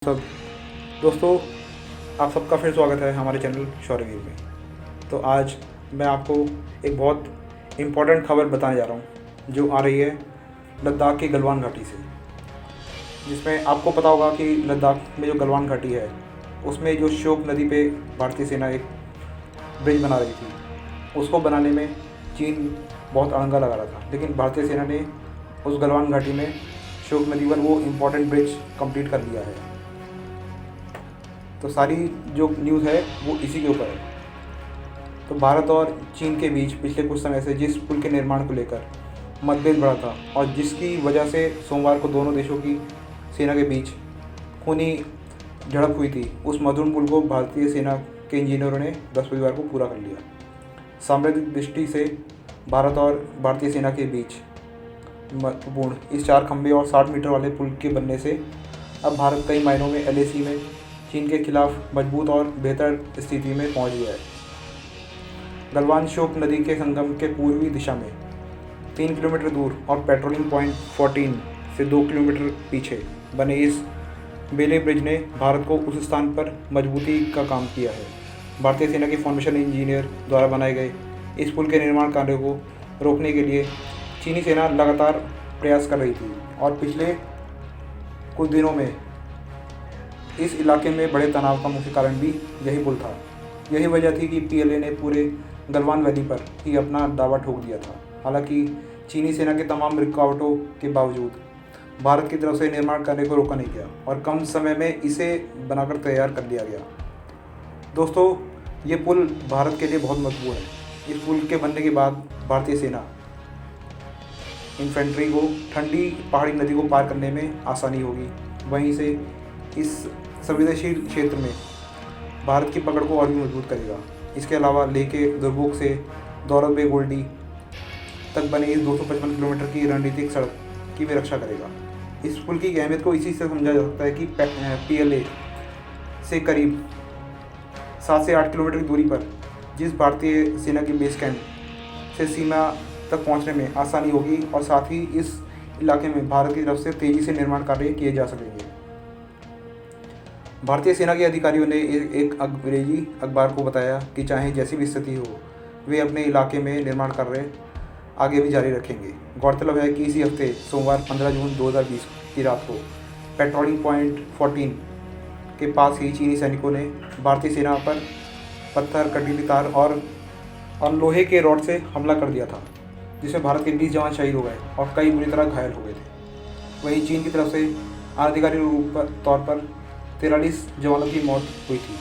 सब दोस्तों, आप सबका फिर स्वागत है हमारे चैनल शौर्यवीर में। तो आज मैं आपको एक बहुत इम्पोर्टेंट खबर बताने जा रहा हूँ जो आ रही है लद्दाख की गलवान घाटी से, जिसमें आपको पता होगा कि लद्दाख में जो गलवान घाटी है उसमें जो श्योक नदी पे भारतीय सेना एक ब्रिज बना रही थी, उसको बनाने में चीन बहुत अड़ंगा लगा रहा था, लेकिन भारतीय सेना ने उस गलवान घाटी में श्योक नदी पर वो इम्पोर्टेंट ब्रिज कंप्लीट कर लिया है। तो सारी जो न्यूज़ है वो इसी के ऊपर है। तो भारत और चीन के बीच पिछले कुछ समय से जिस पुल के निर्माण को लेकर मतभेद बढ़ा था और जिसकी वजह से सोमवार को दोनों देशों की सेना के बीच खूनी झड़प हुई थी, उस मधुर पुल को भारतीय सेना के इंजीनियरों ने बृहस्पतिवार को पूरा कर लिया। सामरिक दृष्टि से भारत और भारतीय सेना के बीच महत्वपूर्ण इस 4 खंभे और 60 मीटर वाले पुल के बनने से अब भारत कई मायनों में LAC में चीन के खिलाफ मजबूत और बेहतर स्थिति में पहुंच गया है। गलवान श्योक नदी के संगम के पूर्वी दिशा में 3 किलोमीटर दूर और पेट्रोलिंग पॉइंट 14 से 2 किलोमीटर पीछे बने इस बेले ब्रिज ने भारत को उस स्थान पर मजबूती का काम किया है। भारतीय सेना के फॉर्मेशन इंजीनियर द्वारा बनाए गए इस पुल के निर्माण कार्य को रोकने के लिए चीनी सेना लगातार प्रयास कर रही थी और पिछले कुछ दिनों में इस इलाके में बड़े तनाव का मुख्य कारण भी यही पुल था। यही वजह थी कि PLA ने पूरे गलवान वैली पर ही अपना दावा ठोक दिया था। हालांकि चीनी सेना के तमाम रुकावटों के बावजूद भारत की तरफ से निर्माण कार्य को रोका नहीं गया और कम समय में इसे बनाकर तैयार कर लिया गया। दोस्तों, ये पुल भारत के लिए बहुत महत्वपूर्ण है। इस पुल के बनने के बाद भारतीय सेना इन्फेंट्री को ठंडी पहाड़ी नदी को पार करने में आसानी होगी। वहीं से इस संवेदनशील क्षेत्र में भारत की पकड़ को और भी मजबूत करेगा। इसके अलावा लेह के दुर्गोक से दौरत बे गोल्डी तक बने इस 255 किलोमीटर की रणनीतिक सड़क की भी रक्षा करेगा। इस पुल की अहमियत को इसी से समझा जा सकता है कि PLA से करीब 7 से 8 किलोमीटर की दूरी पर जिस भारतीय सेना की बेस कैंप से सीमा तक पहुंचने में आसानी होगी और साथ ही इस इलाके में भारत की तरफ से तेज़ी से निर्माण कार्य किए जा सकेंगे। भारतीय सेना के अधिकारियों ने एक अंग्रेजी अखबार को बताया कि चाहे जैसी भी स्थिति हो, वे अपने इलाके में निर्माण कार्य आगे भी जारी रखेंगे। गौरतलब है कि इसी हफ्ते सोमवार 15 जून 2020 की रात को पेट्रोलिंग पॉइंट 14 के पास ही चीनी सैनिकों ने भारतीय सेना पर पत्थर, कटीली तार और लोहे के रॉड से हमला कर दिया था, जिसमें भारत के 20 जवान शहीद हो गए और कई बुरी तरह घायल हो गए थे। वहीं चीन की तरफ से आधिकारिक तौर पर 43 जवानों की मौत हुई थी।